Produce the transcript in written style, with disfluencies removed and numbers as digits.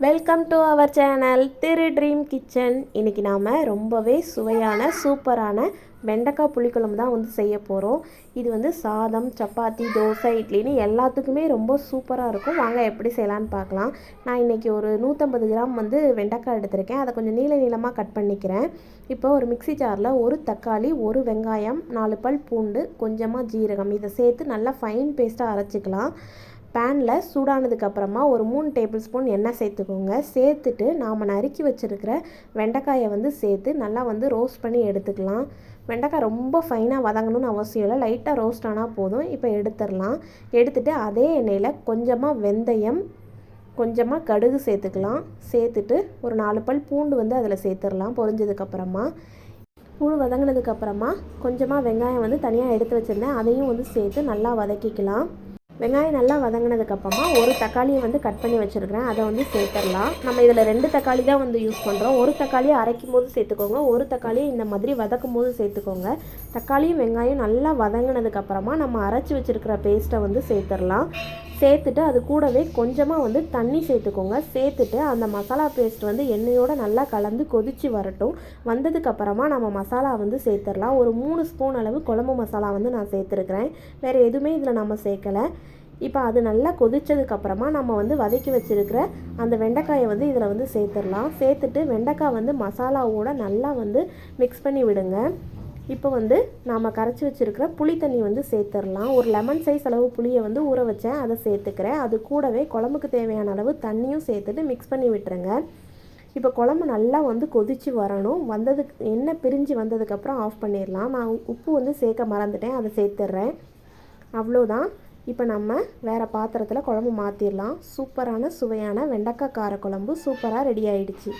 Welcome to our channel Thiru dream kitchen. இன்றைக்கி நாம் ரொம்பவே சுவையான சூப்பரான வெண்டைக்காய் புளிக்குழம்பு தான் செய்ய போகிறோம். இது சாதம், சப்பாத்தி, தோசை, இட்லின்னு எல்லாத்துக்குமே ரொம்ப சூப்பராக இருக்கும். வாங்க எப்படி செய்யலான்னு பார்க்கலாம். நான் இன்றைக்கி ஒரு 150 கிராம் வெண்டைக்காய் எடுத்திருக்கேன். அதை கொஞ்சம் நீள நீளமாக கட் பண்ணிக்கிறேன். இப்போ ஒரு மிக்ஸி ஜாரில் ஒரு தக்காளி, ஒரு வெங்காயம், 4 பல் பூண்டு, கொஞ்சமாக ஜீரகம் இதை சேர்த்து நல்லா ஃபைன் பேஸ்ட்டாக அரைச்சிக்கலாம். பேனில் சூடானதுக்கப்புறமா ஒரு 3 டேபிள் ஸ்பூன் எண்ணெய் சேர்த்துக்கோங்க. சேர்த்துட்டு நாம் நறுக்கி வச்சுருக்கிற வெண்டைக்காயை சேர்த்து நல்லா ரோஸ்ட் பண்ணி எடுத்துக்கலாம். வெண்டைக்காய் ரொம்ப ஃபைனாக வதங்கணும்னு அவசியம் இல்லை, லைட்டாக ரோஸ்ட் ஆனால் போதும். இப்போ எடுத்துடலாம். எடுத்துகிட்டு அதே எண்ணெயில் கொஞ்சமாக வெந்தயம், கொஞ்சமாக கடுகு சேர்த்துக்கலாம். சேர்த்துட்டு ஒரு 4 பல் பூண்டு அதில் சேர்த்துடலாம். பொரிஞ்சதுக்கப்புறமா பூண்டு வதங்கினதுக்கப்புறமா கொஞ்சமாக வெங்காயம் தனியாக எடுத்து வச்சுருந்தேன், அதையும் சேர்த்து நல்லா வதக்கிக்கலாம். வெங்காயம் நல்லா வதங்கினதுக்கப்புறமா ஒரு தக்காளியை கட் பண்ணி வச்சுருக்கிறேன், அதை சேர்த்துடலாம். நம்ம இதில் 2 தக்காளி தான் யூஸ் பண்ணுறோம். ஒரு தக்காளியை அரைக்கும் போது சேர்த்துக்கோங்க, ஒரு தக்காளியை இந்த மாதிரி வதக்கும் போது சேர்த்துக்கோங்க. தக்காளியும் வெங்காயம் நல்லா வதங்கினதுக்கப்புறமா நம்ம அரைச்சி வச்சுருக்கிற பேஸ்ட்டை சேர்த்துடலாம். சேர்த்துட்டு அது கூடவே கொஞ்சமாக தண்ணி சேர்த்துக்கோங்க. சேர்த்துட்டு அந்த மசாலா பேஸ்ட் எண்ணெயோடு நல்லா கலந்து கொதித்து வரட்டும். வந்ததுக்கப்புறமா நம்ம மசாலா சேர்த்துடலாம். ஒரு 3 ஸ்பூன் அளவு குழம்பு மசாலா நான் சேர்த்துருக்கிறேன். வேறு எதுவுமே இதில் நம்ம சேர்க்கலை. இப்போ அது நல்லா கொதித்ததுக்கப்புறமா நம்ம வதக்கி வச்சுருக்கிற அந்த வெண்டைக்காயை இதில் சேர்த்துடலாம். சேர்த்துட்டு வெண்டைக்காய் மசாலாவோட நல்லா மிக்ஸ் பண்ணி விடுங்க. இப்போ நாம் கரைச்சி வச்சுருக்கிற புளி தண்ணி சேர்த்துடலாம். ஒரு லெமன் சைஸ் அளவு புளியை ஊற வச்சேன், அதை சேர்த்துக்கிறேன். அது கூடவே குழம்புக்கு தேவையான அளவு தண்ணியும் சேர்த்துட்டு மிக்ஸ் பண்ணி விட்டுருங்க. இப்போ குழம்பு நல்லா கொதித்து வரணும். எண்ணெய் பிரிஞ்சு வந்ததுக்கப்புறம் ஆஃப் பண்ணிடலாம். நான் உப்பு சேர்க்க மறந்துட்டேன், அதை சேர்த்துட்றேன். அவ்வளோதான். இப்போ நம்ம வேறு பாத்திரத்தில் குழம்பு மாற்றிடலாம். சூப்பரான சுவையான வெண்டைக்காய் கார குழம்பு சூப்பராக ரெடி ஆகிடுச்சு.